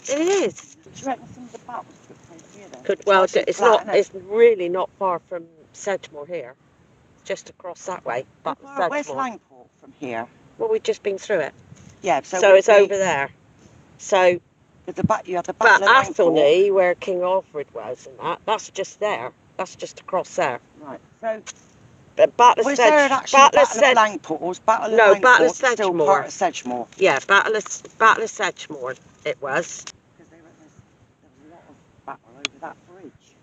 It is. Do you reckon some of the battles took place here then? Could well. It's not. It's really not far from Sedgemoor here. Just across that way. But where's Langport from here? Well, we've just been through it. Yeah. So it's over there. So. You have the battle of Langport. Athelney, where King Alfred was, and that's just there. That's just across there. Right. So. But Battle was there actually Battle of Langport? Or was Battle of Langport Battle of Sedgemoor. Still part of Sedgemoor? Yeah, Battle of Sedgemoor. It was. Because there was a lot of battle over that bridge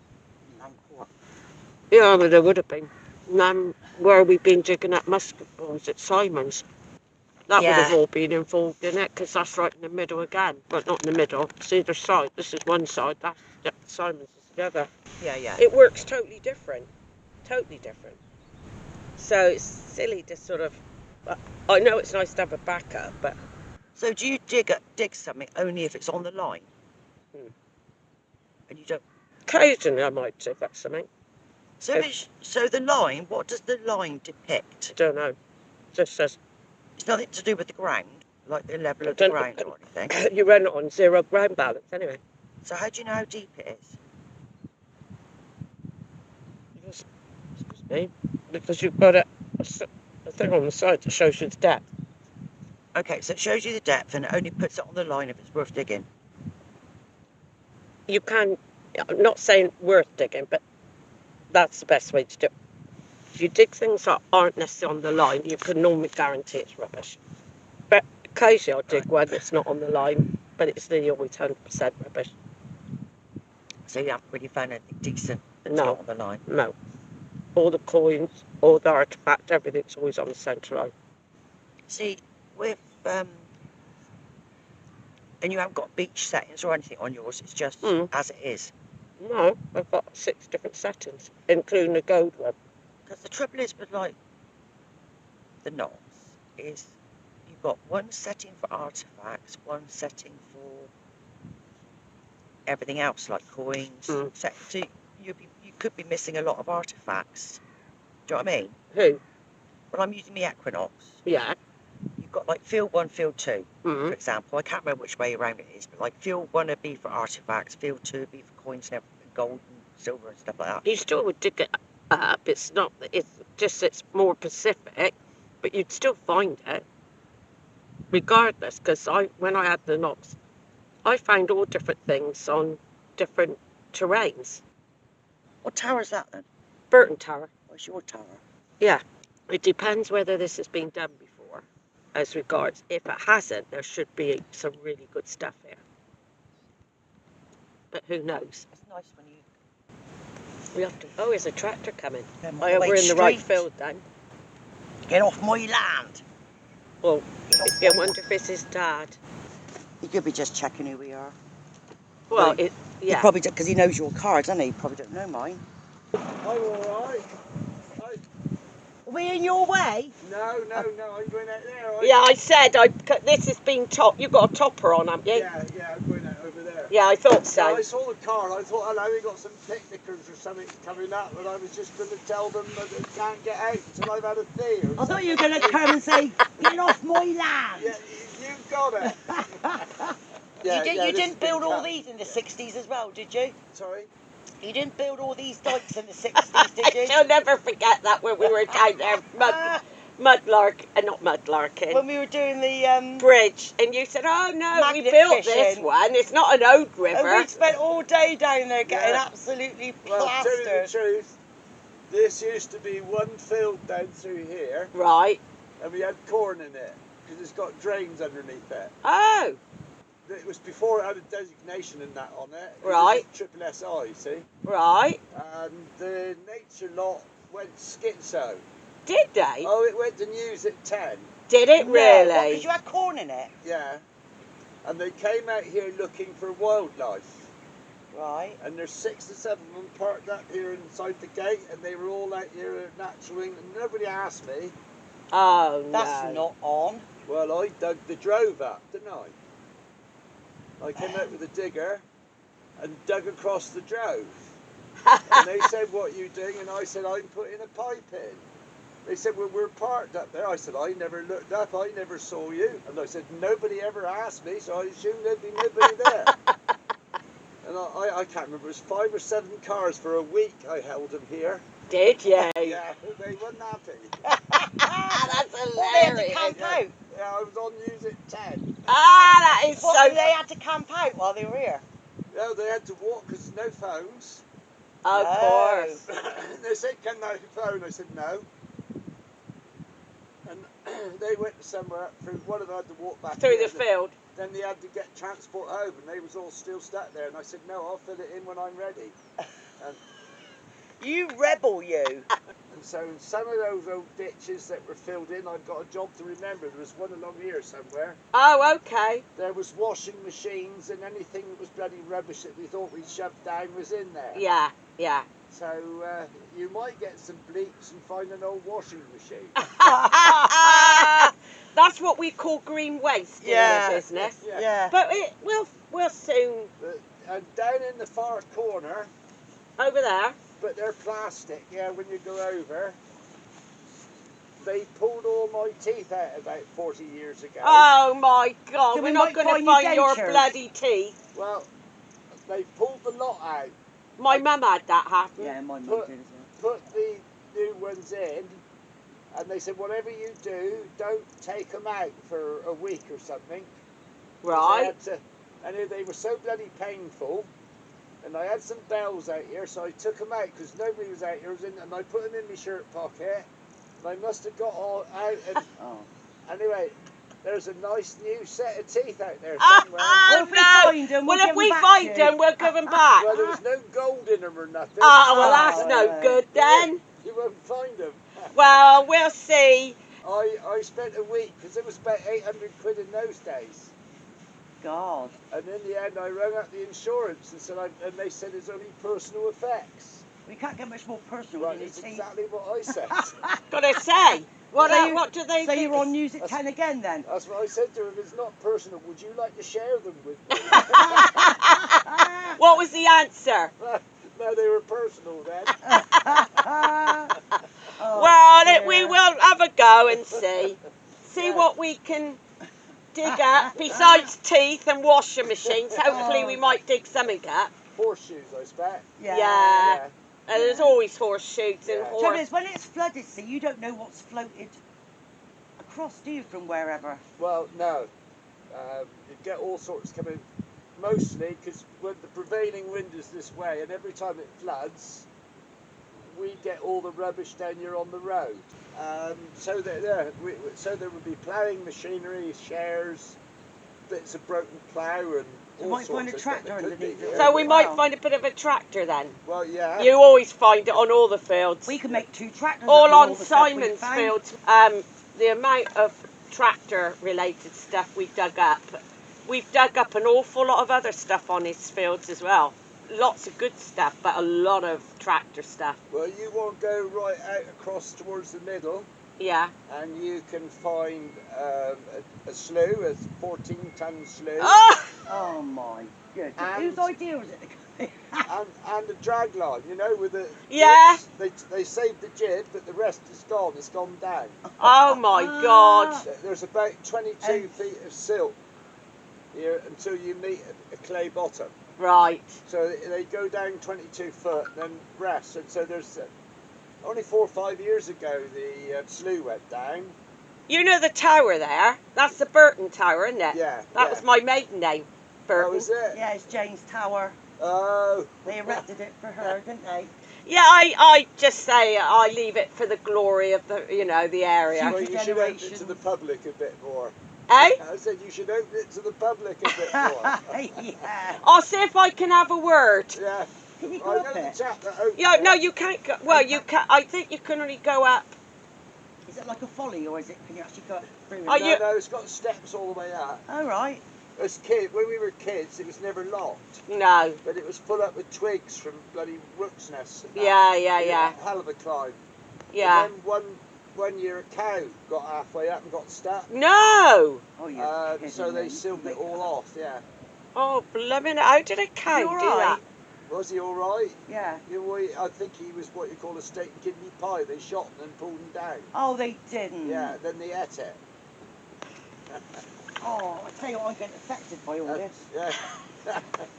in Langport. Yeah, but there would have been. Where we've been digging up Musketballs at Simon's. That would have all been involved in it, because that's right in the middle again. But not in the middle, it's either side. This is one side, Simon's is the other. Yeah, yeah. It works totally different. Totally different. So it's silly to sort of... I know it's nice to have a backup, but... So do you dig something only if it's on the line? And you don't... Occasionally I might dig up something. So the line, what does the line depict? I don't know. Just says... It's nothing to do with the ground, like the level of the ground or anything. You run it on 0 ground balance anyway. So how do you know how deep it is? Excuse me. Because you've got a thing on the side that shows you the depth. Okay, so it shows you the depth and it only puts it on the line if it's worth digging. You can... I'm not saying worth digging, but that's the best way to do it. If you dig things that aren't necessarily on the line, you can normally guarantee it's rubbish. But occasionally I'll dig one that's not on the line, but it's nearly always 100% rubbish. So you haven't really found anything decent that's not on the line? No. All the coins, all the artefacts, everything's always on the centre line. See, with... and you haven't got beach settings or anything on yours, it's just as it is? No, I've got 6 different settings, including the gold one. Because the trouble is with, like, the knots, is you've got one setting for artefacts, one setting for everything else, like coins. So you could be missing a lot of artefacts. Do you know what I mean? Who? Well, I'm using the Equinox. Yeah. You've got, like, field 1, field 2, for example. I can't remember which way around it is, but, like, field 1 would be for artefacts, field 2 would be for coins and everything, gold and silver and stuff like that. You still would dig it up. It's not... It's more Pacific, but you'd still find it. Regardless, because when I had the knocks, I found all different things on different terrains. What tower is that, then? Burton Tower. What's your tower? Yeah. It depends whether this has been done before, as regards. If it hasn't, there should be some really good stuff here. But who knows? It's nice when you... We have to... Oh, there's a tractor coming. I hope we're in the right field, then. Get off my land! Well, I wonder if it's his dad. He could be just checking who we are. Well, yeah. He probably, because he knows your card, doesn't he? He probably don't know mine. I'm all right. Are we in your way? No, I'm going out there. Yeah, I said, this has been you've got a topper on, haven't you? Yeah, I'm going out over there. Yeah, I thought so. I saw the car, I thought, hello, we got some picnickers or something coming up, and I was just going to tell them that they can't get out until I've had a tea or I thought you were going to come and say, get off my land! Yeah, you got it. You didn't build all these in the 60s as well, did you? Sorry? You didn't build all these dikes in the 60s, did you? I'll never forget that when we were down there, not mudlarking. When we were doing the bridge, and you said, "Oh no, we built this one. It's not an old river." And we spent all day down there getting absolutely plastered. Well, to tell you the truth, this used to be one field down through here. Right. And we had corn in it because it's got drains underneath it. Oh. It was before it had a designation and that on it. Right. Triple SI, see? Right. And the nature lot went schizo. Did they? Oh, it went to news at 10. Did it really? Because you had corn in it? Yeah. And they came out here looking for wildlife. Right. And there's 6 or 7 of them parked up here inside the gate, and they were all out here at naturally, and nobody asked me. Oh, no. That's not on. Well, I dug the drove up, didn't I? I came out with a digger and dug across the drove. And they said, what are you doing? And I said, I'm putting a pipe in. They said, well, we're parked up there. I said, I never looked up. I never saw you. And I said, nobody ever asked me, so I assumed there'd be nobody there. And I can't remember. It was 5 or 7 cars for a week. I held them here. Did you? Yeah, they weren't happy. That's Well, they had to hilarious. camp out. Yeah, I was on Music 10. That is What, so. they had to camp out while they were here? No, they had to walk because no phones. Of Oh. course. They said, can I phone? I said, no. And they went somewhere through, one of them had to walk back Through here, the field. Then they had to get transport home, and they was all still stuck there. And I said, no, I'll fill it in when I'm ready. And, You rebel, you. and so in some of those old ditches that were filled in, I've got a job to remember. There was one along here somewhere. Oh, okay. There was washing machines, and anything that was bloody rubbish that we thought we'd shoved down was in there. Yeah, yeah. So you might get some bleeps and find an old washing machine. That's what we call green waste in the business. Yeah. But we'll soon And down in the far corner, over there. but they're plastic, yeah, when you go over, they pulled all my teeth out about 40 years ago. Oh my God! So We're we not might going to find find your your dentures. bloody teeth. Well, they pulled the lot out, My mum had that happen. Yeah, my mum Put- did as well. put the new ones in, and they said, whatever you do, don't take them out for a week or something. 'Cause Right. they were so bloody painful. And I had some bells out here, so I took them out because nobody was out here. And I put them in my shirt pocket. And I must have got all out. And Oh. anyway, there's a nice new set of teeth out there Oh, somewhere. Well, if we find them, well, we'll if give we them back find to you. them, we'll give them back. Well, there was no gold in them or nothing. Oh, well, that's Oh, no right. good then. You won't find them. Well, we'll see. I spent a week because it was about 800 quid in those days. God. And in the end, I rang up the insurance and said, and they said it's only personal effects. We can't get much more personal Right, than your it's teeth. exactly what I said. Gotta say, what do they So think? you're on Music 10 again then? That's what I said to him. It's not personal. Would you like to share them with me? What was the answer? No, they were personal then. Oh, Well, dear. we will have a go and see. See Yeah. what we can dig up besides teeth and washing machines. Hopefully, we might dig something up. Horseshoes, I expect. Yeah. Yeah. There's Yeah. always horseshoes and Yeah. Trouble horse. is, when it's flooded, see, you don't know what's floated across, do you, from wherever? Well, no. You get all sorts coming, mostly because when the prevailing wind is this way, and every time it floods, we get all the rubbish down here on the road. So there would be ploughing machinery, shares, bits of broken plough, and You all might sorts find a of stuff tractor that could be underneath it. here. So we Wow. might find a bit of a tractor then. Well, yeah. You always find it on all the fields. We could make 2 tractors. All up with on the stuff we Simon's found. fields. The amount of tractor-related stuff we dug up. We've dug up an awful lot of other stuff on his fields as well. Lots of good stuff, but a lot of tractor stuff. Well, you want to go right out across towards the middle, Yeah. and you can find a slough, a 14-ton slough, Oh my goodness. And- Whose idea was it? and a drag line, you know, with the... Yeah. They saved the jib, but the rest is gone. It's gone down. Oh my God. There's about 22 feet of silt here until you meet a clay bottom. Right. So they go down 22 foot, then rest. And so there's... only 4 or 5 years ago, the slough went down. You know the tower there? That's the Burton Tower, isn't it? Yeah. That yeah. was my maiden name, That Burton. was it. Yeah, it's Jane's Tower. Oh. They erected it for her, didn't they? Yeah, I just say I leave it for the glory of the, the area. Well, you should open it to Generation. the public a bit more. Eh? I said you should open it to the public a bit more. Yeah. I'll see if I can have a word. Yeah. Can you I go know up the it? chap that opened Yeah, it. no, you can't go. Well, you can. I think you can only go up. Is it like a folly, or is it? Can you actually go through? Are it? you- No, it's got steps all the way up. Oh right. As when we were kids, it was never locked, No. but it was full up with twigs from bloody rook's nests. And that. Yeah. A hell of a climb. Yeah. And then one year a cow got halfway up and got stuck. No. Oh yeah. So they sealed it all off. Yeah. Oh, blimmin'! How did a cow You do all right? Was he all right? Yeah. I think he was what you call a steak and kidney pie. They shot him and pulled him down. Oh, they didn't. Yeah, then they ate it. Oh, I tell you what, I'm getting affected by all this. Yeah.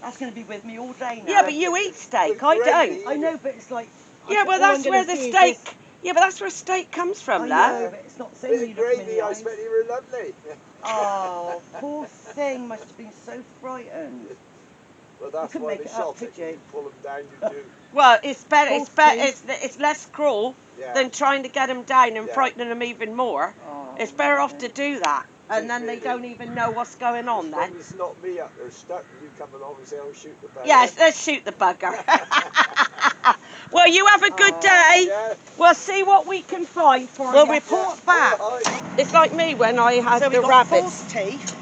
That's going to be with me all day now. Yeah, but you eat steak. I don't. I know, but it's like. Yeah, well, that's where the steak. Yeah, but that's where steak comes from, I love. know, but it's not the same Bit when of you look them in gravy, the I eyes. bet you were lovely. Oh, poor thing must have been so frightened. Well, that's couldn't why make they it up, shot could it. you? You pull them down, you do. Well, it's better. Poor It's better. thing. It's less cruel Yeah. than trying to get them down and Yeah. frightening them even more. Oh, It's better off lovely. to do that, and then they Really. don't even know what's going on. As Then. long as it's not me up there stuck, and you come along and say, "Oh, shoot the bugger." Yes, let's shoot the bugger. Well, you have a good day. Yeah. We'll see what we can find for We'll you. report back. All right. It's like me when I had So we the got rabbits. false teeth.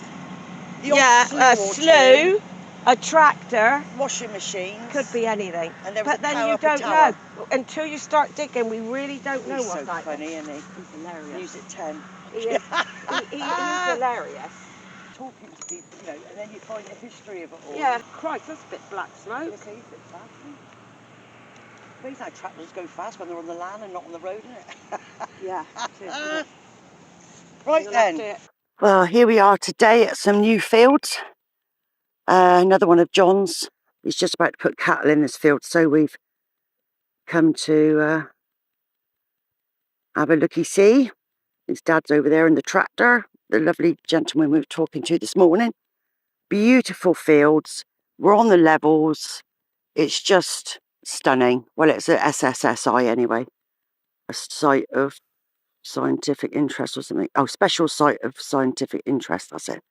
The Yeah, odd a slew or slew, a tractor, two, washing machines. could be anything. And there was But a then cow you up a don't tower. know. Until you start digging, we really don't know He's what's so out there. funny, isn't he? He's hilarious. Music 10. He is. He's hilarious. Talking to people, you know, and then you find the history of it all. Yeah, Christ, that's a bit black smoke. Yes, he's a bit fast, isn't he? But he's how tractors go fast when they're on the land and not on the road, isn't it? Yeah, it is, isn't it? Right You'll have then. to- Well, here we are today at some new fields. Another one of John's. He's just about to put cattle in this field, so we've come to have a looky-see. His dad's over there in the tractor, the lovely gentleman we were talking to this morning. Beautiful fields. We're on the levels. It's just stunning. Well, it's a SSSI anyway. A site of scientific interest or something. Oh, special site of scientific interest, that's it.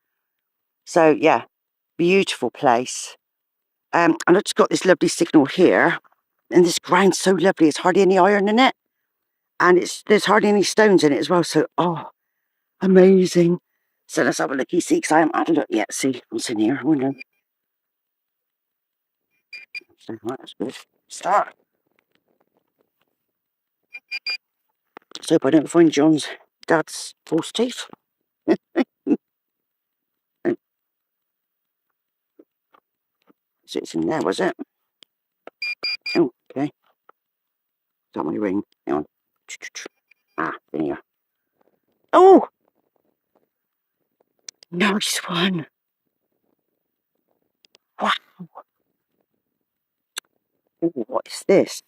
So, yeah, beautiful place. And I just got this lovely signal here. And this ground's so lovely. There's hardly any iron in it. And there's hardly any stones in it as well. So, oh, amazing. So let's have a looky-see, because I haven't had a look yet. See what's in here. I wonder. So, right, that's good. Start. So hope I don't find John's dad's false teeth. So it's in there, was it? Oh, okay. Got my ring. Hang on. Ah, there. Oh! Nice one. Wow. Ooh, what is this?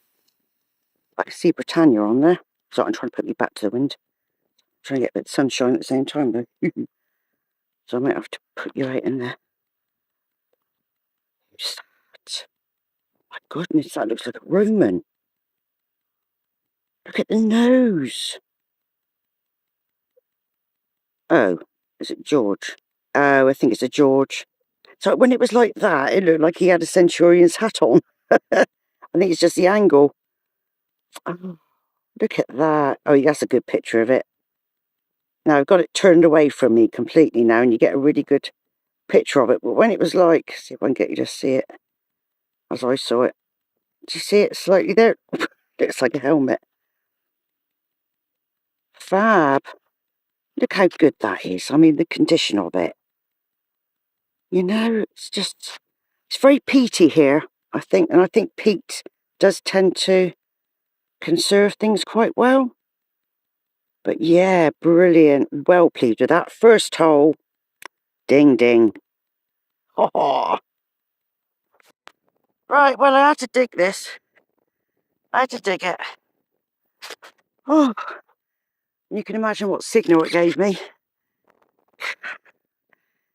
I can see Britannia on there. So I'm trying to put me back to the wind. Trying to get a bit of sunshine at the same time though. So I might have to put you out in there. Who's that? My goodness, that looks like a Roman. Look at the nose. Oh, is it George? Oh, I think it's a George. So when it was like that, it looked like he had a centurion's hat on. I think it's just the angle. Oh, look at that. Oh, that's a good picture of it. Now I've got it turned away from me completely now, and you get a really good picture of it. But when it was like, see if I can get you to see it as I saw it. Do you see it slightly there? Looks like a helmet. Fab. Look how good that is. I mean, the condition of it. You know, it's very peaty here, I think. And I think peat does tend to conserve things quite well. But yeah, brilliant. Well pleased with that. First hole. Ding, ding. Oh. Right, well, I had to dig this. I had to dig it. Oh. You can imagine what signal it gave me.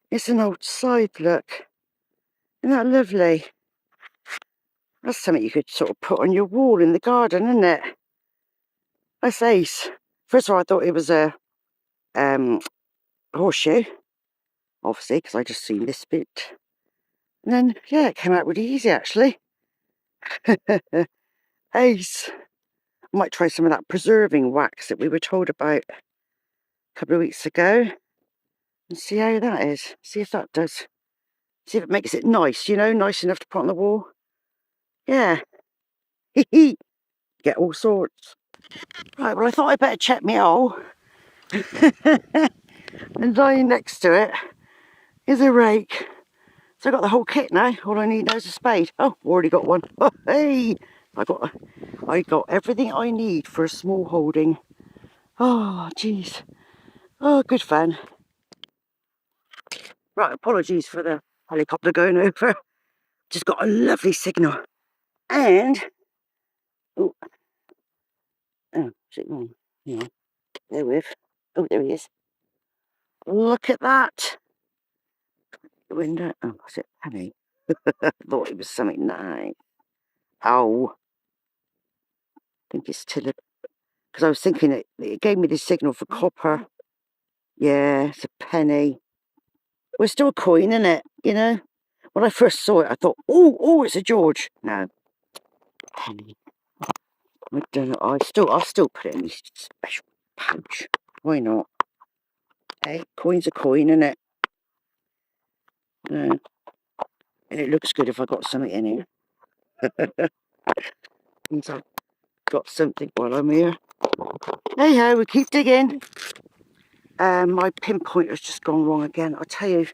It's an old Scythe, look. Isn't that lovely? That's something you could sort of put on your wall in the garden, isn't it? That's ace. First of all, I thought it was a horseshoe, obviously, because I just seen this bit. And then, yeah, it came out really easy, actually. Ace. I might try some of that preserving wax that we were told about a couple of weeks ago. And see how that is. See if that does. See if it makes it nice, you know, nice enough to put on the wall. Yeah. Get all sorts. Right, well, I thought I'd better check my hole. And lying next to it is a rake. So I got the whole kit now. All I need now is a spade. Oh, already got one. Oh, hey, I got everything I need for a small holding. Oh, jeez. Oh, good fun. Right, apologies for the helicopter going over. Just got a lovely signal. And, oh, is it wrong? Yeah, there with. Oh, there he is. Look at that. The window. Oh, was it Penny? I thought it was something nice. Oh, I think it's till because I was thinking it gave me the signal for copper. Yeah, it's a penny. Well, it's still a coin, isn't it? You know? When I first saw it, I thought, oh, it's a George. No, penny. I don't know. I'll still put it in this special pouch. Why not? Hey, coin's a coin, isn't it? No. And it looks good if I got something in here. Means I've got something while I'm here. Hey ho, we keep digging. My pinpointer's just gone wrong again. I tell you,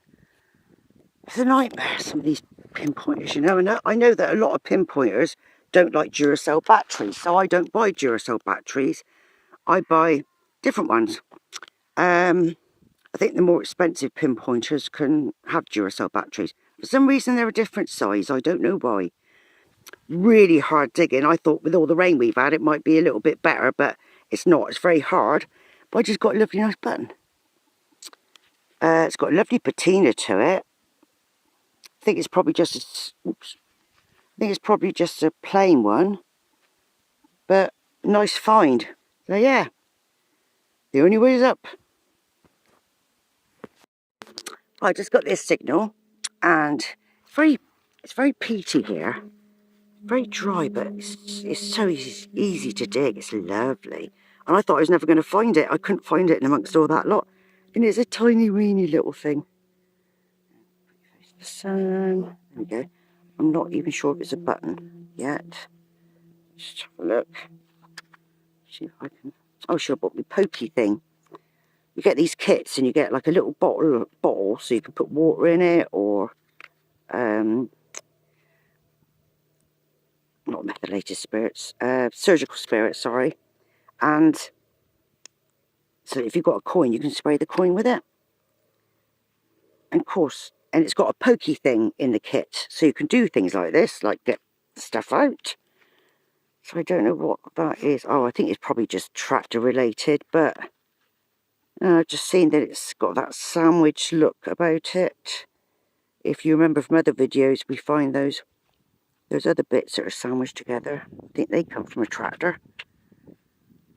it's a nightmare, some of these pinpointers, you know. And I know that a lot of pinpointers don't like Duracell batteries, so I don't buy Duracell batteries. I buy different ones. I think the more expensive pinpointers can have Duracell batteries. For some reason, they're a different size. I don't know why. Really hard digging. I thought with all the rain we've had, it might be a little bit better, but it's not. It's very hard. But I just got a lovely nice button. It's got a lovely patina to it. I think it's probably just a plain one, but nice find. So yeah, the only way is up. I just got this signal, and it's very peaty here. Very dry, but it's so easy to dig. It's lovely. And I thought I was never going to find it. I couldn't find it in amongst all that lot. And it's a tiny, weeny little thing. Face the sun. There we go. I'm not even sure if it's a button yet. Just have a look. See if I can. Oh, sure, but the pokey thing. You get these kits and you get like a little bottle so you can put water in it, or not methylated spirits, surgical spirits, sorry. And so if you've got a coin, you can spray the coin with it. And of course, and it's got a pokey thing in the kit, so you can do things like this, like get stuff out. So I don't know what that is. Oh, I think it's probably just tractor related, but just seeing that it's got that sandwich look about it. If you remember from other videos, we find those other bits that are sandwiched together. I think they come from a tractor.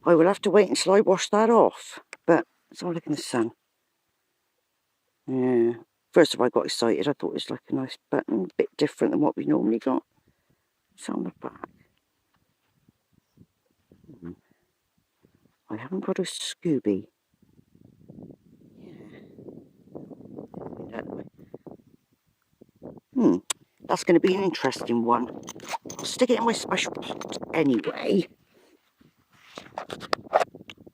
I will have to wait until I wash that off, but let's have a look in the sun. Yeah. First of all, I got excited. I thought it was like a nice button, a bit different than what we normally got. It's on the back. I haven't got a Scooby. Yeah. That's going to be an interesting one. I'll stick it in my special pot anyway.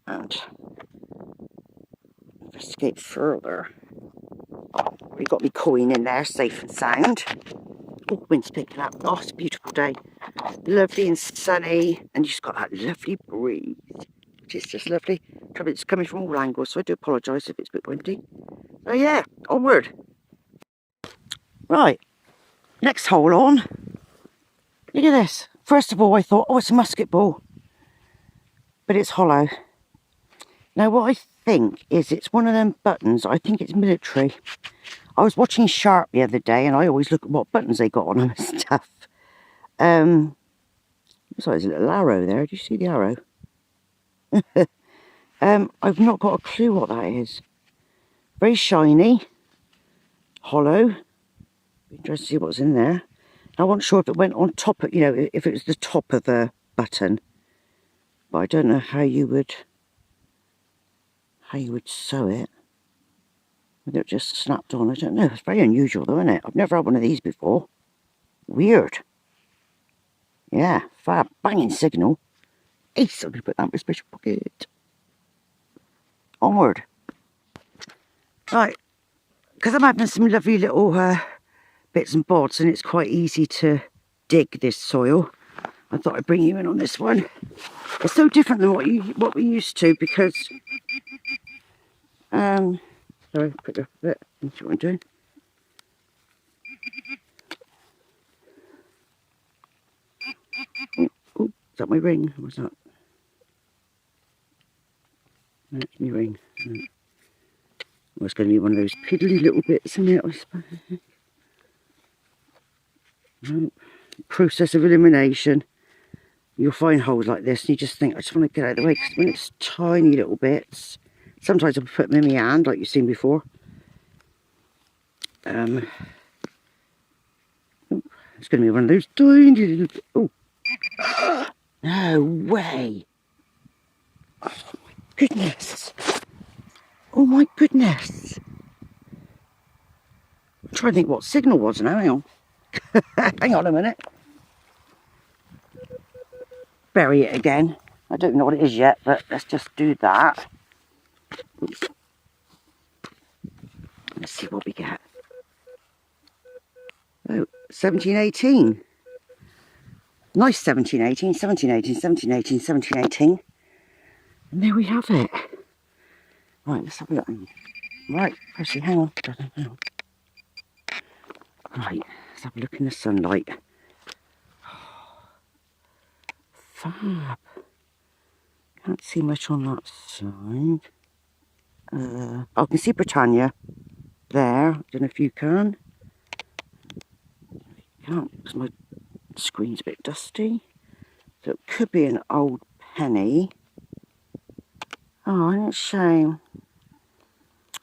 And investigate further. We got me coin in there, safe and sound. Oh, wind's picking up. Oh, it's a beautiful day. Lovely and sunny, and you've just got that lovely breeze, which is just lovely. It's coming from all angles, so I do apologise if it's a bit windy. So yeah, onward. Right, next hole on. Look at this. First of all, I thought, oh, it's a musketball, but it's hollow. Now, what I think is it's one of them buttons. I think it's military. I was watching Sharp the other day, and I always look at what buttons they got on them and stuff. Looks like there's a little arrow there. Do you see the arrow? I've not got a clue what that is. Very shiny, hollow. Interested to see what's in there. I wasn't sure if it went on top of, if it was the top of a button. But I don't know how you would sew it. Whether it just snapped on, I don't know. It's very unusual though, isn't it? I've never had one of these before. Weird. Yeah, fab, banging signal. Ace, I'm going to put that in my special pocket. Onward. Right, because I'm having some lovely little bits and bobs, and it's quite easy to dig this soil. I thought I'd bring you in on this one. It's so different than what we used to, because sorry, put it up a bit. That's what I'm doing. Oh, is that my ring? Or was that? That's my ring. Well, it's going to be one of those piddly little bits, isn't it? I suppose. Right. Process of elimination. You'll find holes like this, and you just think, I just want to get out of the way, because when it's tiny little bits, sometimes I'll put them in my hand, like you've seen before. It's going to be one of those tiny little... Oh, no way! Oh my goodness! Oh my goodness! I'm trying to think what signal was now. Hang on. Hang on a minute. Bury it again. I don't know what it is yet, but let's just do that. Oops. Let's see what we get. Oh, 1718. Nice 1718, 1718, 1718, 1718. And there we have it. Right, let's have a look. Right, Percy, hang on. Hang on. Right, let's have a look in the sunlight. Fab. Can't see much on that side. I can see Britannia there. I don't know if you can. Can't, because my screen's a bit dusty. So it could be an old penny. Oh, isn't it a shame?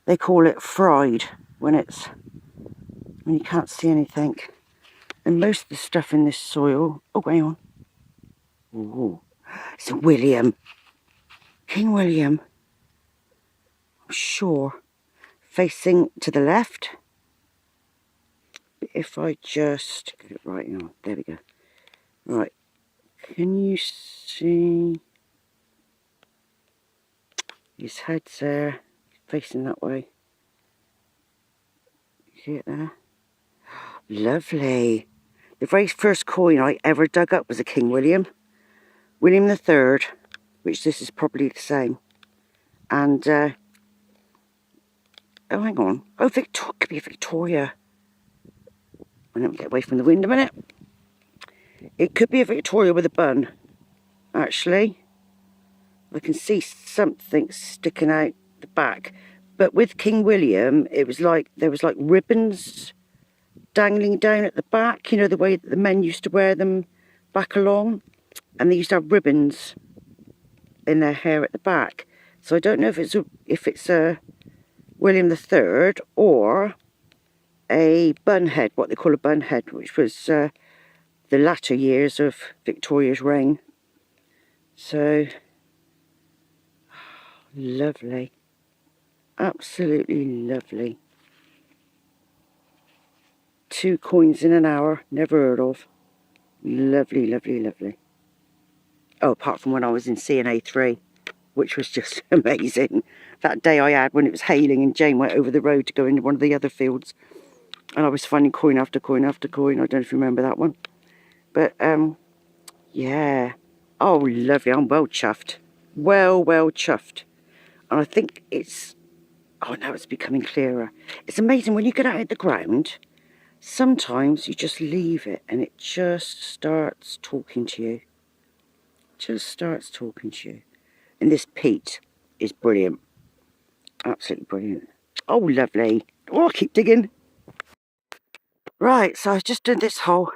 They call it fried when you can't see anything. And most of the stuff in this soil... Oh, hang on. Ooh, it's a William. King William. I'm sure. Facing to the left. If I just get it right now. There we go. Right. Can you see... His head's there. Facing that way. See it there? Lovely. The very first coin I ever dug up was a King William. William III, which this is probably the same. And, oh, hang on. Oh, could be Victoria. I don't get away from the wind a minute. It could be a Victoria with a bun, actually. I can see something sticking out the back. But with King William, it was like, there was like ribbons dangling down at the back. You know, the way that the men used to wear them back along. And they used to have ribbons in their hair at the back. So I don't know if it's a William III or a bunhead, what they call a bunhead, which was the latter years of Victoria's reign. So, lovely. Absolutely lovely. 2 coins in an hour, never heard of. Lovely, lovely, lovely. Oh, apart from when I was in CNA 3, which was just amazing. That day I had when it was hailing and Jane went over the road to go into one of the other fields. And I was finding coin after coin after coin. I don't know if you remember that one. But, yeah. Oh, lovely. I'm well chuffed. Well chuffed. And I think it's... Oh, now it's becoming clearer. It's amazing when you get out of the ground, sometimes you just leave it and it just starts talking to you. Just starts talking to you. And this peat is brilliant. Absolutely brilliant. Oh, lovely. Oh, I'll keep digging. Right, so I was just doing this hole.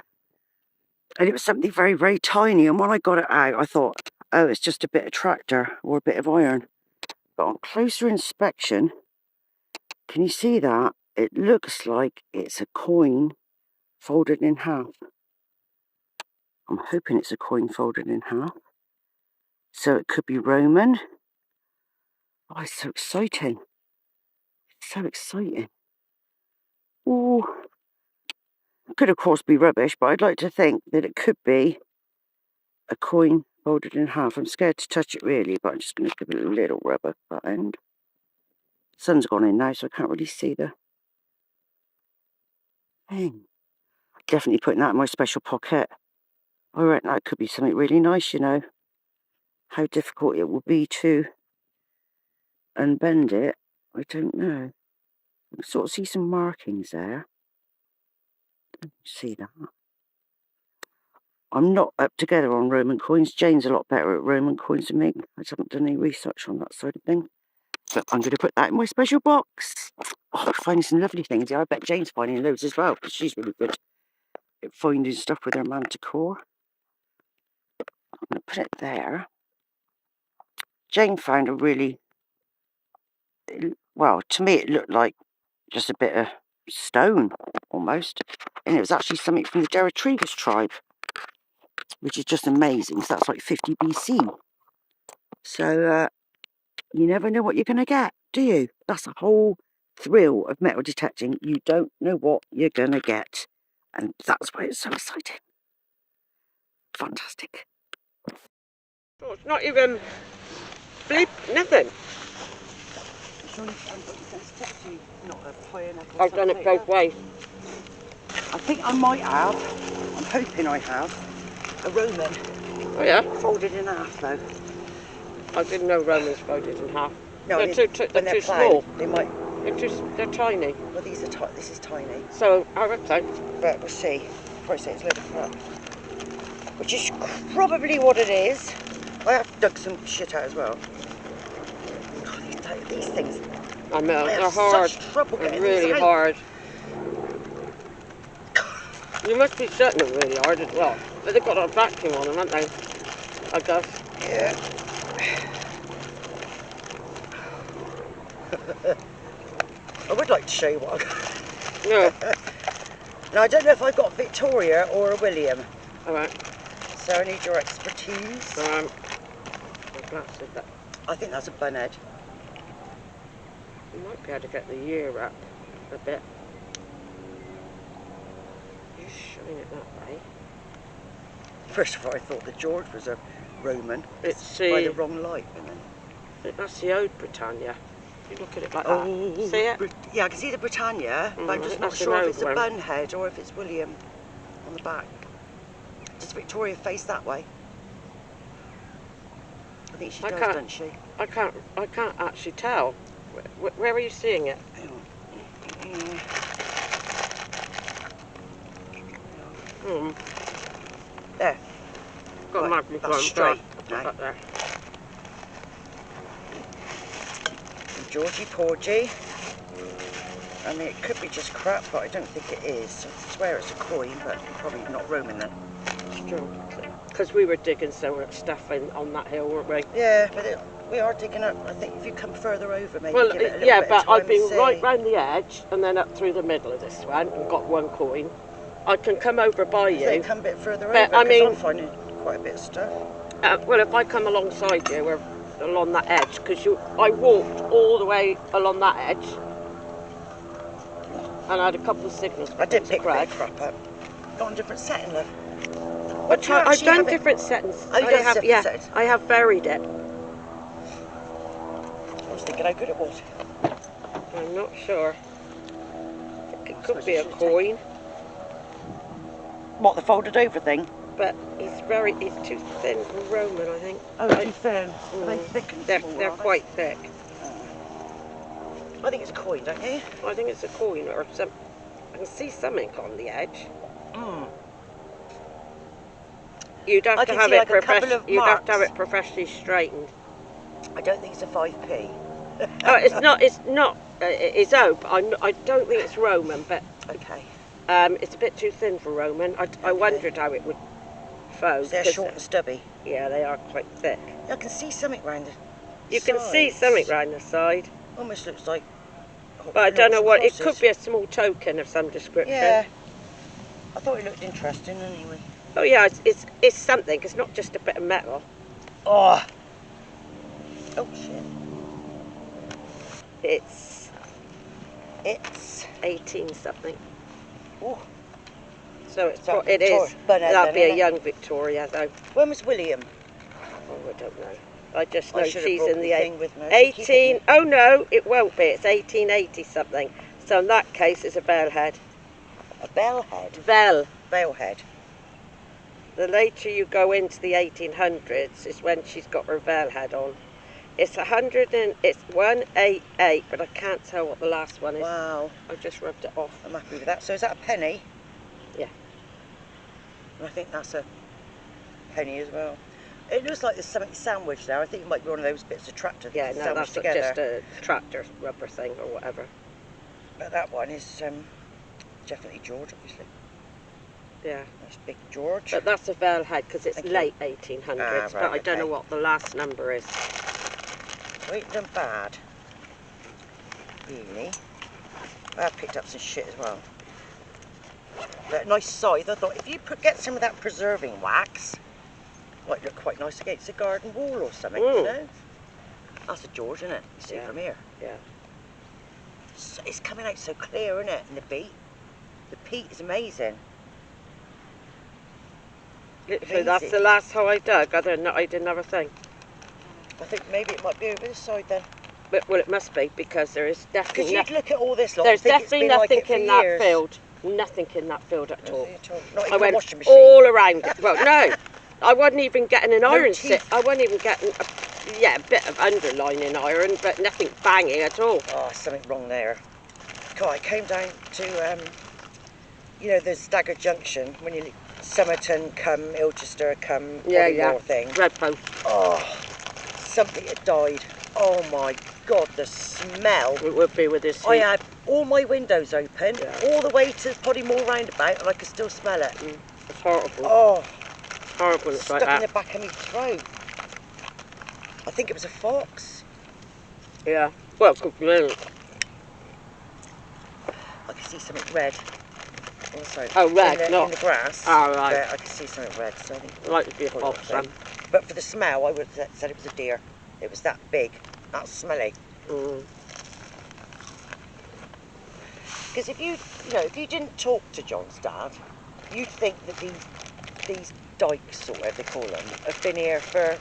And it was something very tiny. And when I got it out, I thought, oh, it's just a bit of tractor or a bit of iron. But on closer inspection, can you see that? It looks like it's a coin folded in half. I'm hoping it's a coin folded in half. So it could be Roman. Oh, it's so exciting. It's so exciting. Oh, it could of course be rubbish, but I'd like to think that it could be a coin folded in half. I'm scared to touch it really, but I'm just going to give it a little rub at that end. Sun's gone in now, so I can't really see the thing. definitely putting that in my special pocket. I reckon that could be something really nice, you know. How difficult it will be to unbend it, I don't know. I can sort of see some markings there. See that? I'm not up together on Roman coins. Jane's a lot better at Roman coins than me. I just haven't done any research on that side of thing. But I'm going to put that in my special box. Oh, I'm finding some lovely things here. I bet Jane's finding loads as well, because she's really good at finding stuff with her manticore. I'm going to put it there. Jane found a really, well, to me it looked like just a bit of stone, almost. And it was actually something from the Detritus tribe, which is just amazing. So that's like 50 BC. So you never know what you're going to get, do you? That's the whole thrill of metal detecting. You don't know what you're going to get. And that's why it's so exciting. Fantastic. Oh, it's not even bleep, nothing. I've done it both ways. I think I might have, I'm hoping I have, a Roman. Oh yeah? Folded in half though. I didn't know Romans folded in half. No, they're too playing, small. they might. They're tiny. Well, this is tiny. So I reckon. But we'll see. Probably say it's a load of crap. Which is probably what it is. I have dug some shit out as well. God, these things. I know, I they're have hard. such trouble They're getting really these out. hard. You must be setting them really hard as well. But they've got a vacuum on them, haven't they? I guess. Yeah. I would like to show you what I got. Yeah. Now, I don't know if I've got a Victoria or a William. Alright. So I need your expertise. My glasses, that. I think that's a bunhead. You might be able to get the year up a bit. You're showing it that way. First of all, I thought that George was a Roman. It's by the wrong light, isn't it? That's the old Britannia. You look at it like Oh, that. See it? Yeah, I can see the Britannia, but I'm just not sure if it's a bunhead or if it's William on the back. Does Victoria face that way? I think she does, doesn't she? I can't actually tell. Where are you seeing it? There. Got a magnifying that's straight. Up there. Georgie Porgy. I mean, it could be just crap, but I don't think it is. I swear it's a coin, but probably not Roman then. It's true. Because we were digging so much stuff on that hill, weren't we? Yeah, but we are digging up. I think if you come further over, maybe well, give it a little yeah, bit but of time I've been and see. right round the edge and then up through the middle of this one and got one coin. I can come over by you. So come a bit further but over, I mean, I'm finding quite a bit of stuff. Well, if I come alongside you, we're along that edge, because I walked all the way along that edge, and I had a couple of signals. I did pick that crap up. Got on a different setting, love. I've done different settings. I have varied it. I was thinking how good it was. I'm not sure. It could be a coin. What, the folded over thing? But it's too thin for Roman, I think. Oh, too thin. Are they thick and small? They're quite thick. I think it's a coin, don't you? I think it's a coin or some. I can see something on the edge. You'd have to have it You'd have to have it professionally straightened. I don't think it's a 5p. Oh, it's not. It's not. It's oak. I don't think it's Roman, but okay. It's a bit too thin for Roman. I wondered how it would fold. They're short and stubby. Yeah, they are quite thick. I can see something round the You can see something round the side. Almost looks like. But I don't know what. It could be a small token of some description. Yeah. I thought it looked interesting anyway. Oh yeah, it's something. It's not just a bit of metal. Oh. Oh shit. It's 18 something. Oh. So it is. That'll be a young Victoria though. When was William? Oh, I don't know. I just know she's in the 18. Oh no, it won't be. It's 1880 something. So in that case, it's a bellhead. A bell head. Bell. Bell head. The later you go into the 1800s is when she's got her bell head on. It's 188, but I can't tell what the last one is. Wow. I just rubbed it off. I'm happy with that. So is that a penny? Yeah. And I think that's a penny as well. It looks like there's something sandwiched there. I think it might be one of those bits of tractor Yeah, no, sandwiched that's together. just a tractor rubber thing or whatever. But that one is definitely George, obviously. Yeah. That's Big George. But that's a bell head because it's Thank you. late 1800s, right, but I don't know okay. what the last number is. So ain't done bad. Really. I picked up some shit as well. But a nice scythe. I thought if you get some of that preserving wax, might look quite nice against a garden wall or something, you know? That's a George, isn't it? You see it from here. Yeah. So, it's coming out so clear, isn't it? And the peat. The peat is amazing. Literally, that's the last hole I dug. Other than that, I didn't have a thing. I think maybe it might be over this side then. But, well, it must be because there is definitely Because you'd look at all this lot. there's and think it's definitely been like nothing it for in that years. field. Nothing in that field at all. Nothing at all. Not I even a went washing machine. all around it. Well, no, I wasn't even getting an iron teeth. sit. I wasn't even getting a bit of underlining iron, but nothing banging at all. Oh, something wrong there. God, I came down to, you know, the Staggered Junction when you Somerton come, Ilchester come, Bodymore thing. Red post. Oh, something had died. Oh my God, the smell. It would be with this heat. I had all my windows open, all the way to Bodymore roundabout, and I could still smell it. It's horrible. Oh, It's horrible. It's stuck like in the that. back of my throat. I think it was a fox. Yeah. Well, could be. I can see something red. Also, Oh, red, in not in the grass. Oh, right. There, I can see something red. So I think Like to be a probably fox. a thing. But for the smell, I would have said it was a deer. It was that big, that smelly. Because if you didn't talk to John's dad, you'd think that these dikes, or whatever they call them, have been here for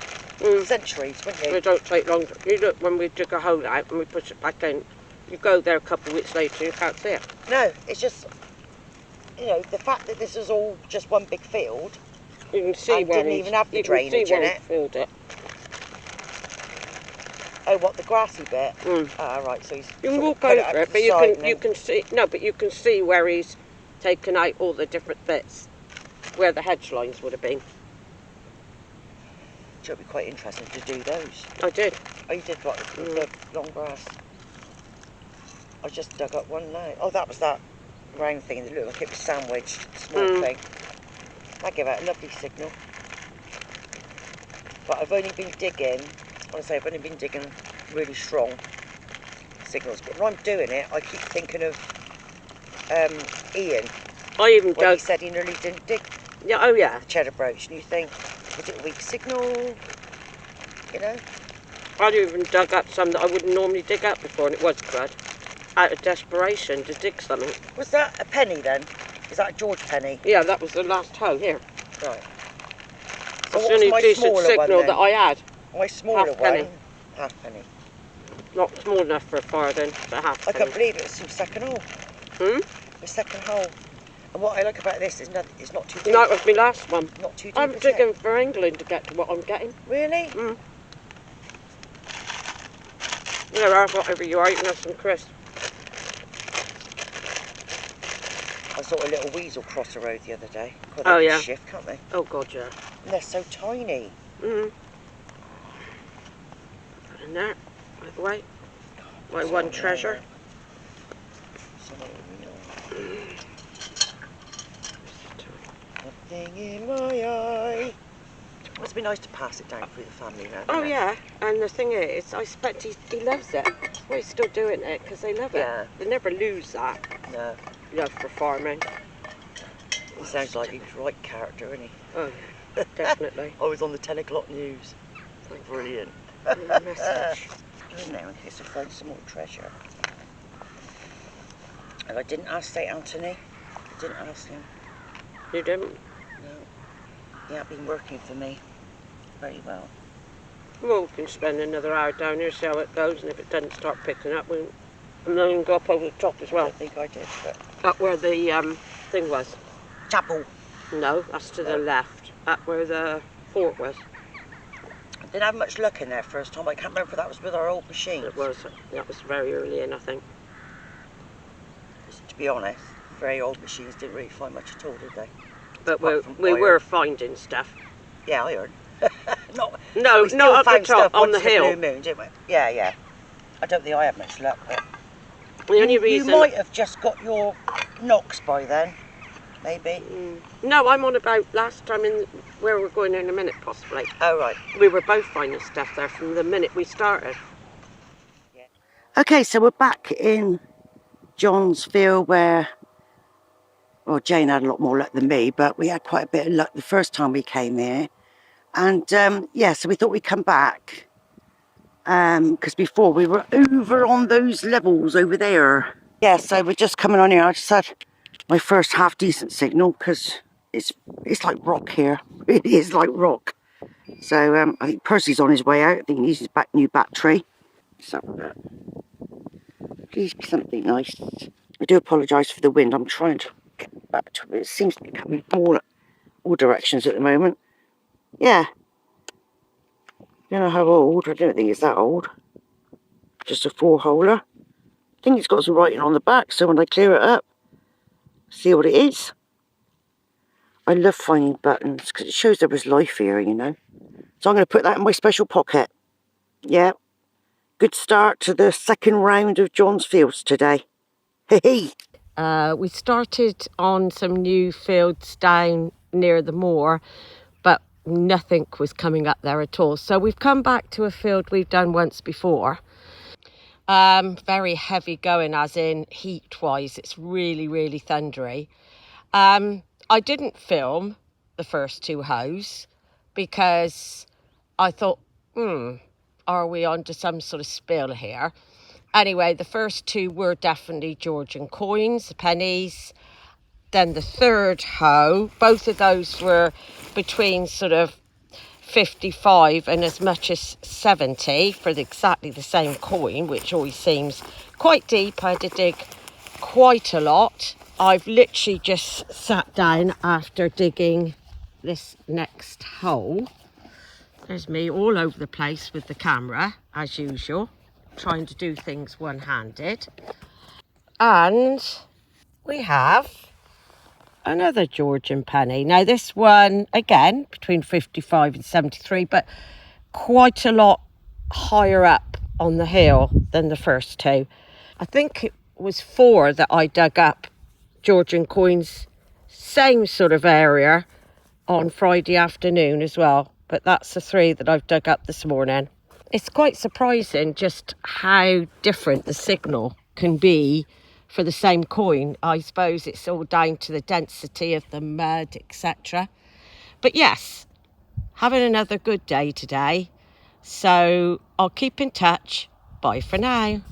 centuries, wouldn't you? It don't take long. You look when we dig a hole out and we push it back in. You go there a couple of weeks later, you can't see it. No, it's just, you know, the fact that this is all just one big field. You can see And where didn't even have the drainage in it. Filled it. Oh, what, the grassy bit? Ah, right. So he's. You can sort of walk put over out it, to but the side and you then- can see but you can see where he's taken out all the different bits, where the hedge lines would have been. It would be quite interesting to do those. I did. Oh, you did what? With the long grass. I just dug up one now. Oh, that was that round thing that looked like it was sandwiched, small thing. That gave out a lovely signal. But I've only been digging, I've only been digging really strong signals. But when I'm doing it, I keep thinking of Ian, I even when he dug. said he nearly didn't dig Yeah. Oh yeah. the cheddar brooch. And you think, is it a weak signal? You know? I even dug up some that I wouldn't normally dig up before, and it was crud. Out of desperation to dig something. Was that a penny then? Is that a George penny? Yeah, that was the last hole here. Right. That's So what the was only my decent smaller signal one that then? I had. My smaller Half penny. one, half penny. Not small enough for a farthing, but half I penny. can't believe it was some second hole. The second hole. And what I like about this is it's not too deep. No, it was my last one. Not too deep. I'm is it? digging for England to get to what I'm getting. Really? Yeah, whatever you are, you can have some crisps. I saw a little weasel cross the road the other day. God, Oh, they can yeah. shift, can't they? Oh God, yeah. And they're so tiny. Put in there, out of the way. My one treasure. Nothing in my eye. Must be nice to pass it down through the family now. Oh isn't it? yeah, and the thing is, I expect he loves it. That's why he's still doing it, because they love it. Yeah. They never lose that No. love for farming. He sounds like he's the right character, isn't he? Oh yeah, definitely. I was on the 10 o'clock news. Brilliant. Message. Go now in case I find some more treasure. And I didn't ask St. Anthony. I didn't ask him. You didn't? No. He hasn't been working for me very well. Well, we can spend another hour down here, see how it goes, and if it doesn't start picking up, and then we can go up over the top as I well. don't think I did, but Up where the thing was. Chapel. No, that's to the left. At where the fort was. I didn't have much luck in there first time. I can't remember if that was with our old machines. It was. That was very early in, I think. To be honest, very old machines didn't really find much at all, did they? But we were finding stuff. Yeah, iron. No, we not still at found the top, stuff on the once in a hill. blue moon, didn't we? Yeah, yeah. I don't think I had much luck, but The only reason you might have just got your knocks by then, maybe. No, I'm on about last time in where we're going in a minute, possibly. Oh, right. We were both finding stuff there from the minute we started. Yeah. Okay, so we're back in John's field where, well, Jane had a lot more luck than me, but we had quite a bit of luck the first time we came here. And yeah, so we thought we'd come back because before we were over on those levels over there. Yeah, so we're just coming on here. I just had my first half decent signal because it's like rock here. It is like rock. So I think Percy's on his way out. I think he needs his new battery. So please be something nice. I do apologise for the wind. I'm trying to get back to it. It seems to be coming all directions at the moment. Yeah. I don't know how old. I don't think it's that old. Just a 4-holer. I think it's got some writing on the back, so when I clear it up, see what it is. I love finding buttons because it shows there was life here, you know. So I'm going to put that in my special pocket. Yeah. Good start to the second round of John's Fields today. Hey. We started on some new fields down near the moor, but nothing was coming up there at all. So we've come back to a field we've done once before. Very heavy going, as in heat-wise. It's really, really thundery. I didn't film the first 2 hoes because I thought, are we onto some sort of spill here? Anyway, the first 2 were definitely Georgian coins, pennies. Then the third hoe, both of those were between sort of 55 and as much as 70 for exactly the same coin, which always seems quite deep. I had to dig quite a lot. I've literally just sat down after digging this next hole. There's me all over the place with the camera, as usual, trying to do things one-handed. And we have another Georgian penny. Now this one, again, between 55 and 73, but quite a lot higher up on the hill than the first 2. I think it was 4 that I dug up Georgian coins, same sort of area on Friday afternoon as well. But that's the 3 that I've dug up this morning. It's quite surprising just how different the signal can be for the same coin. I suppose it's all down to the density of the mud, etc. But yes, having another good day today. So I'll keep in touch. Bye for now.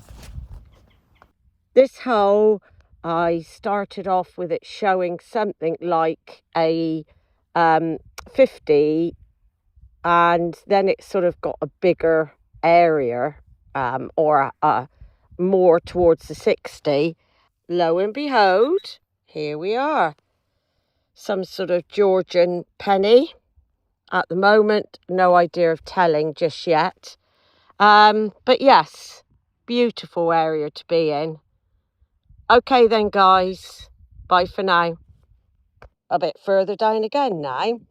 This hole, I started off with it showing something like a 50, and then it sort of got a bigger area or more towards the 60. Lo and behold, here we are. Some sort of Georgian penny. At the moment, no idea of telling just yet. But yes, beautiful area to be in. Okay then, guys. Bye for now. A bit further down again now.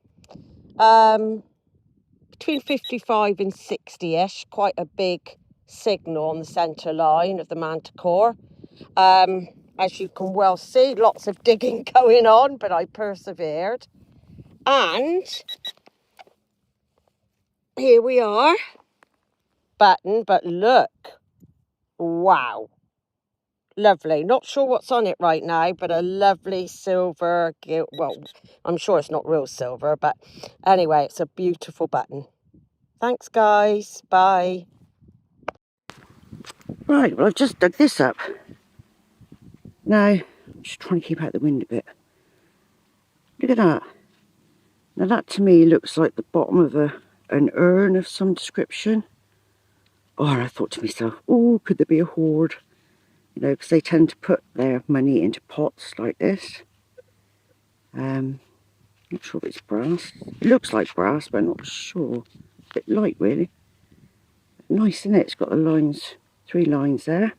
Between 55 and 60-ish. Quite a big signal on the centre line of the manticore. As you can well see, lots of digging going on, but I persevered. And here we are. Button, but look. Wow. Lovely. Not sure what's on it right now, but a lovely silver, well, I'm sure it's not real silver, but anyway, it's a beautiful button. Thanks, guys. Bye. Right, well, I've just dug this up. Now, I'm just trying to keep out the wind a bit. Look at that. Now that to me looks like the bottom of an urn of some description. Oh, and I thought to myself, oh, could there be a hoard? You know, because they tend to put their money into pots like this. Not sure if it's brass. It looks like brass, but I'm not sure. A bit light, really. Nice, isn't it? It's got the lines, 3 lines there.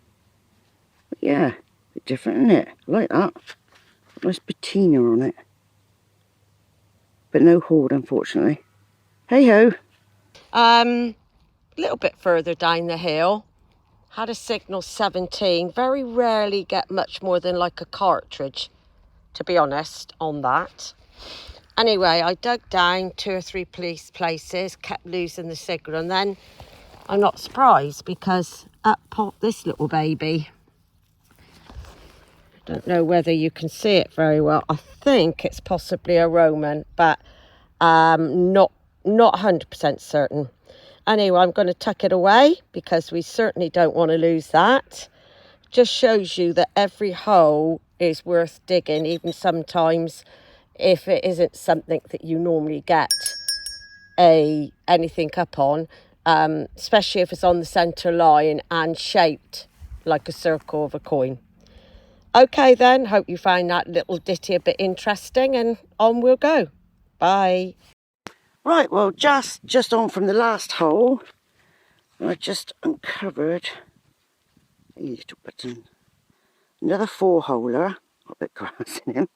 But yeah, a bit different, isn't it? I like that. Nice patina on it. But no hoard, unfortunately. Hey ho. A little bit further down the hill. Had a signal 17. Very rarely get much more than like a cartridge, to be honest, on that. Anyway, I dug down 2 or 3 police places, kept losing the signal, and then I'm not surprised because up popped this little baby. I don't know whether you can see it very well. I think it's possibly a Roman, but not 100% certain. Anyway, I'm going to tuck it away because we certainly don't want to lose that. Just shows you that every hole is worth digging, even sometimes if it isn't something that you normally get anything up on, especially if it's on the centre line and shaped like a circle of a coin. Okay then, hope you find that little ditty a bit interesting, and on we'll go. Bye. Right, well, just on from the last hole, I just uncovered a little button. Another 4-holer. Got a bit of grass in him.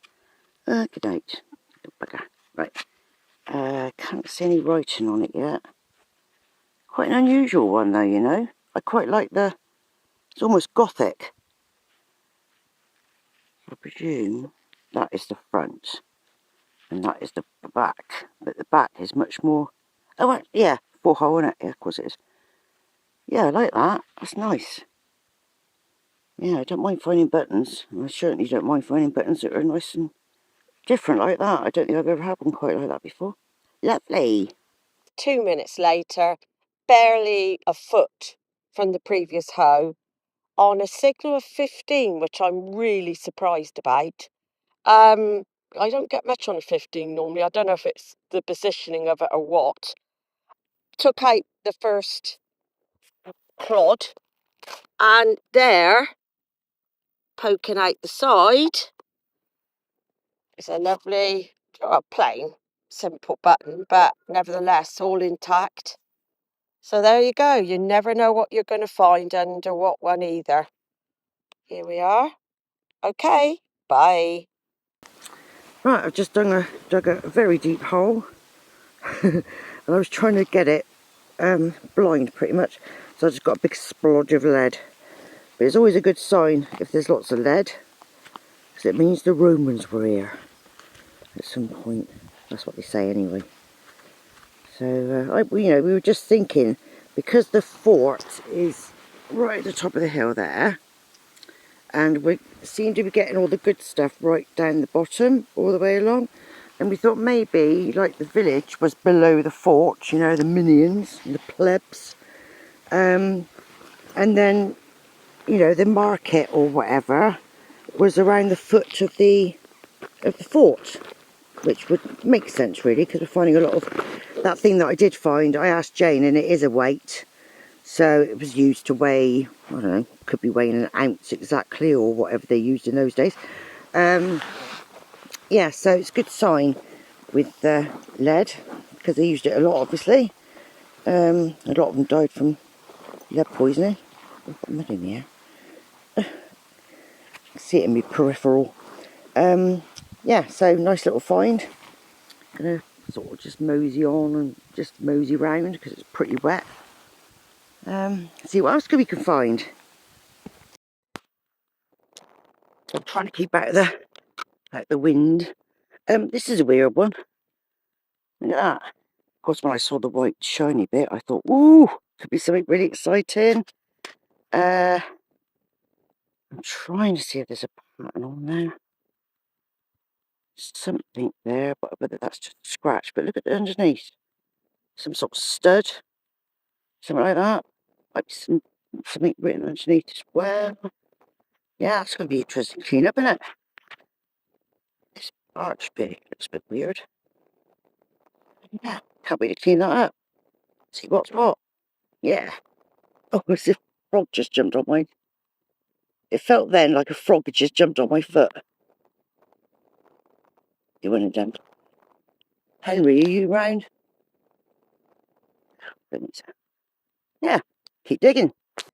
Good night, little bugger. Right, can't see any writing on it yet. Quite an unusual one though, you know. I quite like it's almost gothic. I presume that is the front and that is the back, but the back is much more, oh yeah, 4-hole in it, yeah, of course it is. Yeah, I like that, that's nice. Yeah, I don't mind finding buttons. I certainly don't mind finding buttons that are nice and different like that. I don't think I've ever had one quite like that before. Lovely. 2 minutes later, barely a foot from the previous hoe, on a signal of 15, which I'm really surprised about. I don't get much on a 15 normally. I don't know if it's the positioning of it or what. Took out the first clod, and there, poking out the side, is a lovely, plain, simple button, but nevertheless all intact. So there you go. You never know what you're going to find under what one either. Here we are. Okay, bye. Right, I've just dug a very deep hole. And I was trying to get it blind pretty much. So I just got a big splodge of lead. But it's always a good sign if there's lots of lead, because it means the Romans were here at some point. That's what they say anyway. So, we were just thinking, because the fort is right at the top of the hill there, and we seem to be getting all the good stuff right down the bottom, all the way along, and we thought maybe, like, the village was below the fort, you know, the minions, the plebs, and then, you know, the market or whatever was around the foot of the fort, which would make sense really, because we're finding a lot of that thing that I did find. I asked Jane, and it is a weight, so it was used to weigh, I don't know, could be weighing an ounce exactly, or whatever they used in those days. Yeah, so it's a good sign with lead, because they used it a lot, obviously. A lot of them died from lead poisoning. I've got mud in here. See it in my peripheral. Yeah, so nice little find. Gonna sort of just mosey on and just mosey round because it's pretty wet. See what else we can find. I'm trying to keep out of the wind. This is a weird one. Look at that. Of course, when I saw the white shiny bit, I thought, ooh, could be something really exciting. I'm trying to see if there's a pattern on there. Something there, but whether that's just a scratch. But look at the underneath. Some sort of stud. Something like that. Might be something written underneath as well. Yeah, it's going to be interesting to clean up, isn't it? This arch bit looks a bit weird. Yeah, can't wait to clean that up. See what's what. Yeah. Oh, as if a frog just jumped on my... It felt then like a frog had just jumped on my foot. You wouldn't have done. Henry, are you round? Yeah, keep digging.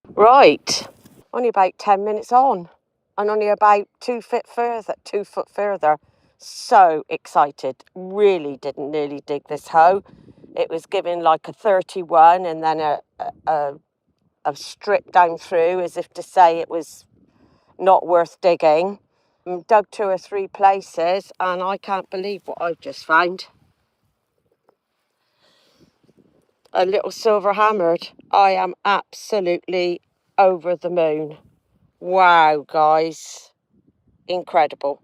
Right. Only about 10 minutes on. And only about 2 foot further. So excited. Really didn't nearly dig this hoe. It was given like a 31 and then a strip down through as if to say it was not worth digging. Dug 2 or 3 places and I can't believe what I've just found. A little silver hammered. I am absolutely over the moon. Wow, guys. Incredible.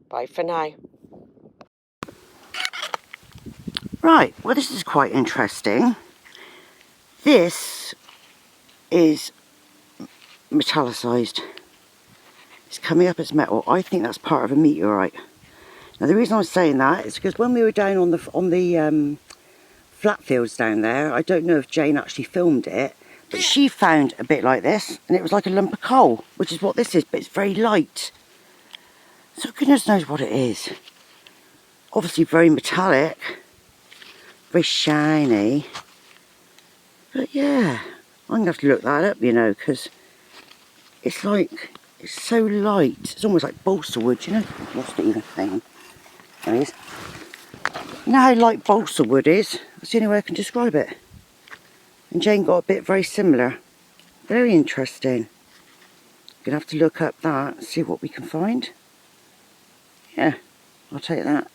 Bye for now. Right, well this is quite interesting. This is metallicized. It's coming up as metal. I think that's part of a meteorite. Now the reason I'm saying that is because when we were down on the flat fields down there, I don't know if Jane actually filmed it, but she found a bit like this, and it was like a lump of coal, which is what this is, but it's very light. So goodness knows what it is. Obviously very metallic, very shiny. But yeah, I'm going to have to look that up, you know, because it's like, it's so light. It's almost like balsa wood, you know. Lost it even. Hang on. There it is. You know how light balsa wood is? That's the only way I can describe it. And Jane got a bit very similar. Very interesting. Gonna have to look up that and see what we can find. Yeah, I'll take that.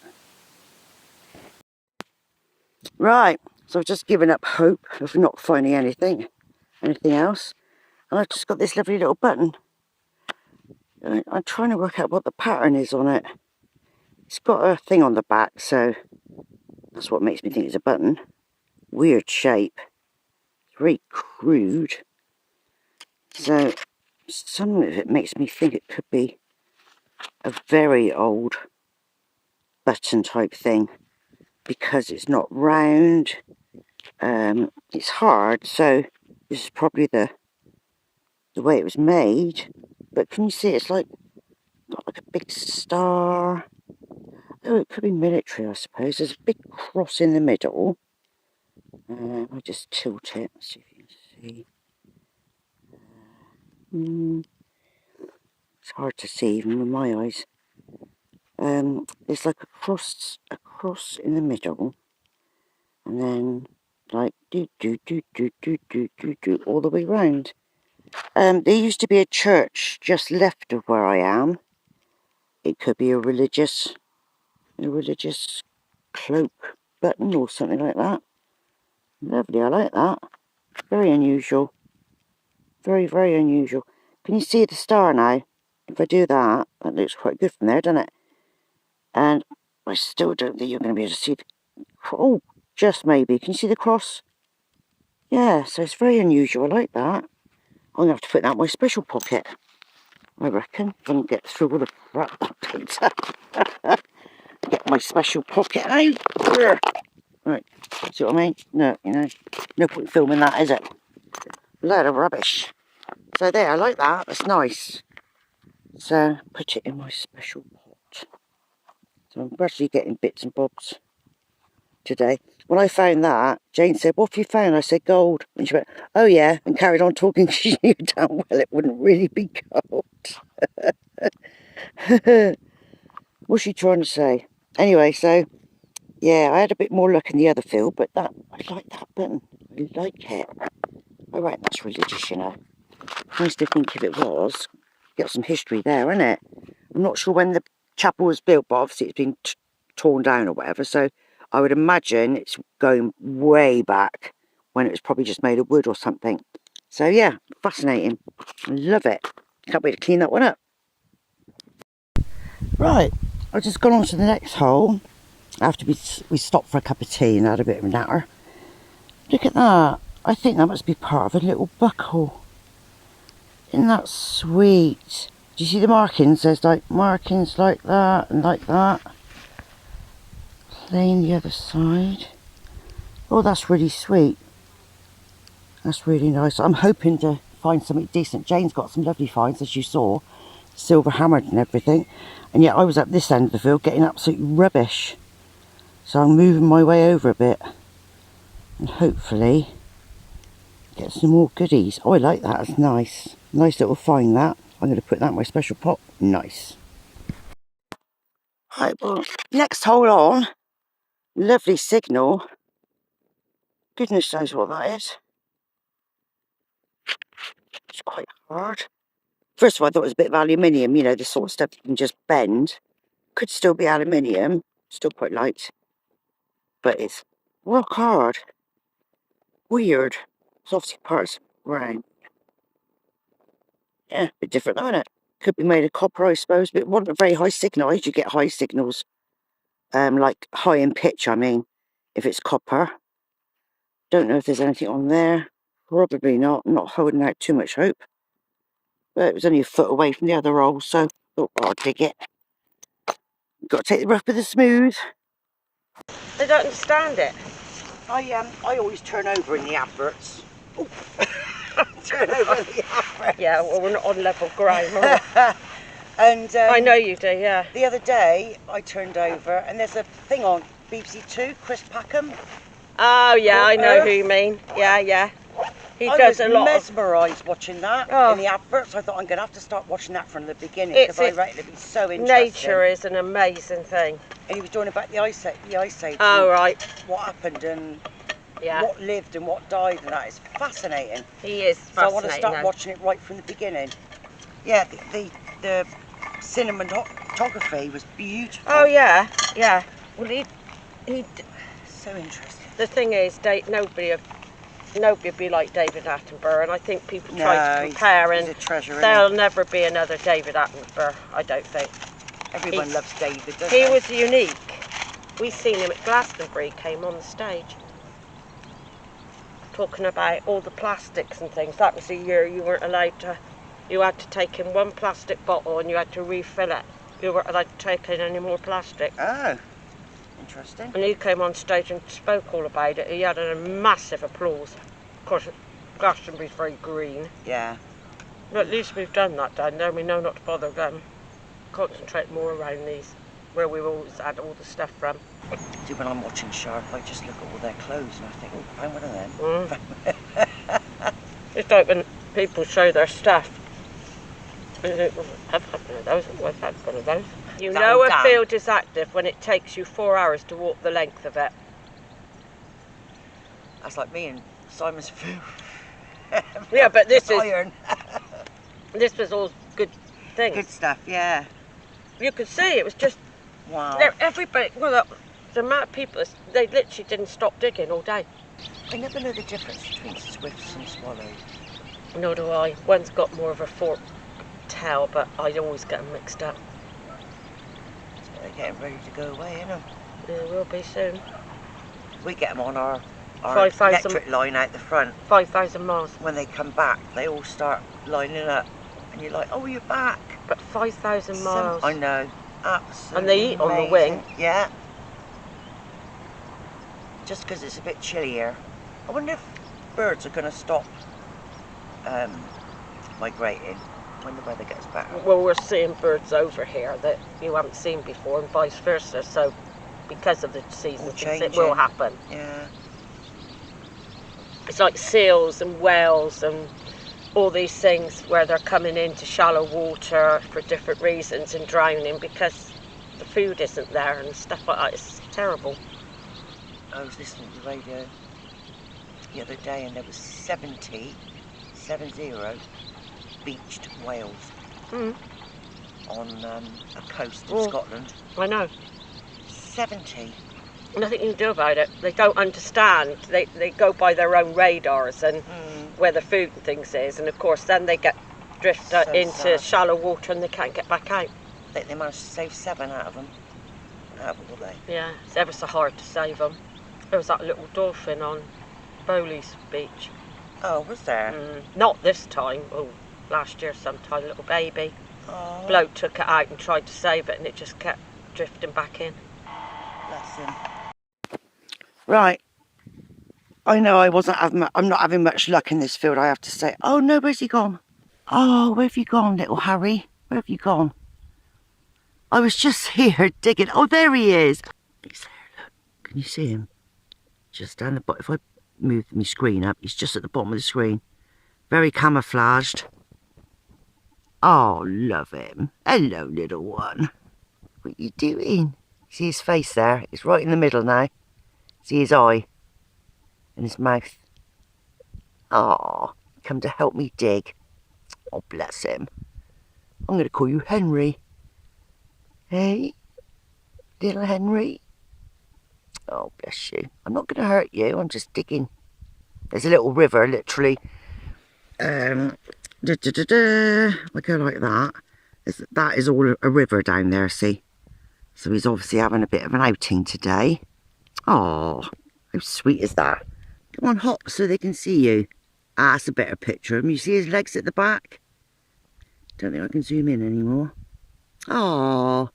Right, so I've just given up hope of not finding anything else. And I've just got this lovely little button. I'm trying to work out what the pattern is on it. It's got a thing on the back, so that's what makes me think it's a button. Weird shape. It's very crude. So some of it makes me think it could be a very old button type thing because it's not round. It's hard, so this is probably the way it was made. But can you see it's like got like a big star? Oh, it could be military, I suppose. There's a big cross in the middle. I'll just tilt it, see if you can see. It's hard to see even with my eyes. There's like a cross in the middle, and then like do all the way round. There used to be a church just left of where I am. It could be a religious cloak button or something like that. Lovely, I like that. Very unusual. Very, very unusual. Can you see the star now? If I do that, that looks quite good from there, doesn't it? And I still don't think you're going to be able to see the... Oh, just maybe. Can you see the cross? Yeah, so it's very unusual. I like that. I'm going to have to put that in my special pocket, I reckon. If I can get through all the crap that takes up. Get my special pocket out. Right, see what I mean? No, you know, no point filming that, is it? Load of rubbish. So there, I like that. That's nice. So put it in my special pot. So I'm gradually getting bits and bobs today. When I found that, Jane said, "What have you found?" I said, "Gold." And she went, "Oh yeah," and carried on talking because she knew damn well it wouldn't really be gold. What's she trying to say? Anyway, so yeah, I had a bit more luck in the other field, but that I like that button. I like it. I reckon that's religious, you know. Nice to think if it was. Got some history there, isn't it? I'm not sure when the chapel was built, but obviously it's been torn down or whatever, so I would imagine it's going way back when it was probably just made of wood or something. So yeah, fascinating. I love it. Can't wait to clean that one up. Right, I've just gone on to the next hole after we stopped for a cup of tea and had a bit of a natter. Look at that. I think that must be part of a little buckle. Isn't that sweet? Do you see the markings? There's like markings like that and like that. Plain the other side. Oh, that's really sweet. That's really nice. I'm hoping to find something decent. Jane's got some lovely finds, as you saw. silver hammered and everything. And yet I was up this end of the field getting absolutely rubbish. So I'm moving my way over a bit. And hopefully get some more goodies. Oh, I like that. That's nice. Nice little find that. I'm going to put that in my special pot. Nice. Right, well, next hole on. Lovely signal. Goodness knows what that is. It's quite hard. First of all, I thought it was a bit of aluminium. You know, the sort of stuff you can just bend. Could still be aluminium. Still quite light. But it's rock hard. Weird. It's obviously parts round. Yeah, a bit different though, isn't it? Could be made of copper, I suppose, but it wasn't a very high signal. I usually get high signals, like high in pitch, I mean, if it's copper. Don't know if there's anything on there. Probably not. I'm not holding out too much hope. But it was only a foot away from the other hole, so oh, I'll dig it. Got to take the rough with the smooth. I don't understand it. I always turn over in the adverts. Turn over in the adverts. Yeah, well, we're not on level ground, are we? And I know you do, yeah. the other day I turned over and there's a thing on BBC Two, Chris Packham. Oh, yeah, I know Earth. who you mean. Yeah, yeah. He I does was a lot of... mesmerised watching that Oh. in the adverts. I thought I'm going to have to start watching that from the beginning It's- because I it's- reckon it'd be so interesting. Nature is an amazing thing. And he was talking about the ice age. Oh, and right. what happened and Yeah, what lived and what died, and that is fascinating. he is So I want to fascinating. start then. watching it right from the beginning. Yeah, the cinematography was beautiful. Oh, yeah, yeah. Well, So interesting. the thing is, nobody would be like David Attenborough, and I think people try to compare, he's and a treasure, isn't there'll never be another David Attenborough, I don't think. he? Everyone he- loves David, doesn't He they? was unique. We seen him at Glastonbury, came on the stage, talking about all the plastics and things. That was the year you weren't allowed to, you had to take in one plastic bottle and you had to refill it. You weren't allowed to take in any more plastic. Oh, interesting. And he came on stage and spoke all about it. He had a massive applause. Of course, Glastonbury's very green. Yeah. But at least we've done that down there. We know not to bother them. Concentrate more around these, where we've always had all the stuff from. See, when I'm watching Shark, I just look at all their clothes and I think, oh, find one of them. It's like when people show their stuff. You think, well, I've had one of those. I've had one of those. You That know all a down. field is active when it takes you 4 hours to walk the length of it. That's like me and Simon's food. Yeah, but this is Iron. this was all good things. Good stuff, yeah. You could see it was just Wow. everybody. Well, the amount of people, they literally didn't stop digging all day. I never know the difference between swifts and swallows. Nor do I. One's got more of a forked tail, but I always get them mixed up. So they're getting ready to go away, you know. They will be soon. We get them on our 5,000 electric line out the front. 5,000 miles. When they come back, they all start lining up. And you're like, oh, you're back. But 5,000 miles. I know. Absolutely. And they eat on the wing. amazing. Yeah. Just because it's a bit chillier. I wonder if birds are going to stop migrating when the weather gets better. Well, we're seeing birds over here that you haven't seen before, and vice versa. So, because of the seasons, it changing. will happen. Yeah. It's like seals and whales and all these things where they're coming into shallow water for different reasons and drowning because the food isn't there and stuff like that. It's terrible. I was listening to the radio the other day and there was 70 beached whales Mm, on a coast in Oh. Scotland. I know. 70. Nothing you can do about it. They don't understand. They go by their own radars and where the food and things is, and of course then they get drifted So into sad. shallow water and they can't get back out. I think they managed to save 7 out of them. Out of all they. Yeah, it's ever so hard to save them. There was that little dolphin on Bowley's beach. Oh, was there? Not this time. Oh, last year sometime, little baby. Oh, Bloke took it out and tried to save it, and it just kept drifting back in. bless him. Right. I know I'm not having much luck in this field, I have to say. Oh no, where's he gone? Oh, where have you gone, little Harry? Where have you gone? I was just here digging. Oh, there he is. He's there, look. Can you see him? Just down the bottom. If I move my screen up, he's just at the bottom of the screen. Very camouflaged. Oh, love him. Hello, little one. What are you doing? See his face there? It's right in the middle now. See his eye and his mouth. Oh, come to help me dig. Oh, bless him. I'm going to call you Henry. Hey, little Henry. Oh, bless you. I'm not going to hurt you. I'm just digging. There's a little river, literally. I go like that. That is all a river down there, see? So he's obviously having a bit of an outing today. Oh, how sweet is that? Come on, hop so they can see you. Ah, that's a better picture of him. You see his legs at the back? Don't think I can zoom in anymore. Oh,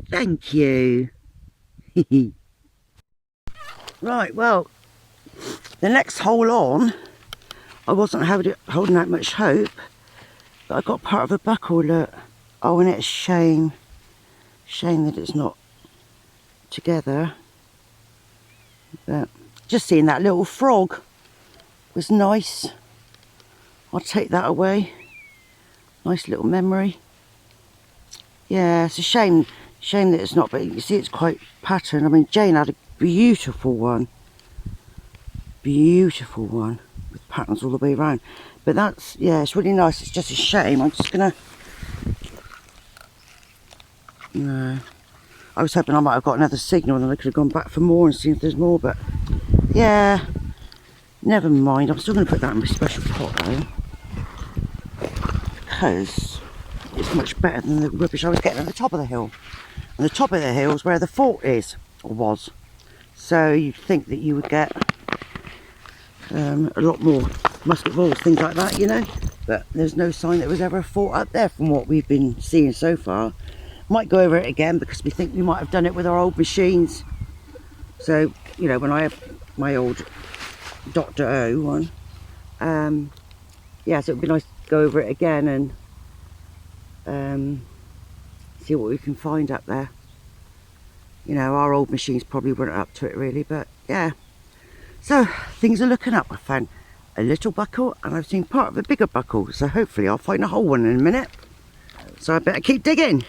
thank you. Right, well, the next hole on, I wasn't holding out much hope, but I got part of a buckle, look. Oh, and it's a shame. Shame that it's not together. But just seeing that little frog was nice. I'll take that away. Nice little memory. Yeah, it's a shame that it's not, but you see it's quite patterned. I mean, Jane had a beautiful one. Beautiful one with patterns all the way around. But that's, yeah, it's really nice. It's just a shame. I'm just gonna, no. I was hoping I might have got another signal and I could have gone back for more and seen if there's more, but yeah, never mind. I'm still going to put that in my special pot though, because it's much better than the rubbish I was getting at the top of the hill. And the top of the hill is where the fort is, or was. So you'd think that you would get a lot more musket balls, things like that, you know. But there's no sign there was ever a fort up there from what we've been seeing so far. Might go over it again because we think we might have done it with our old machines. So, you know, when I have my old Dr. O one, yeah, so it would be nice to go over it again and see what we can find up there. You know, our old machines probably weren't up to it really, but yeah. So, things are looking up. I found a little buckle and I've seen part of a bigger buckle, so hopefully I'll find a whole one in a minute. So I better keep digging.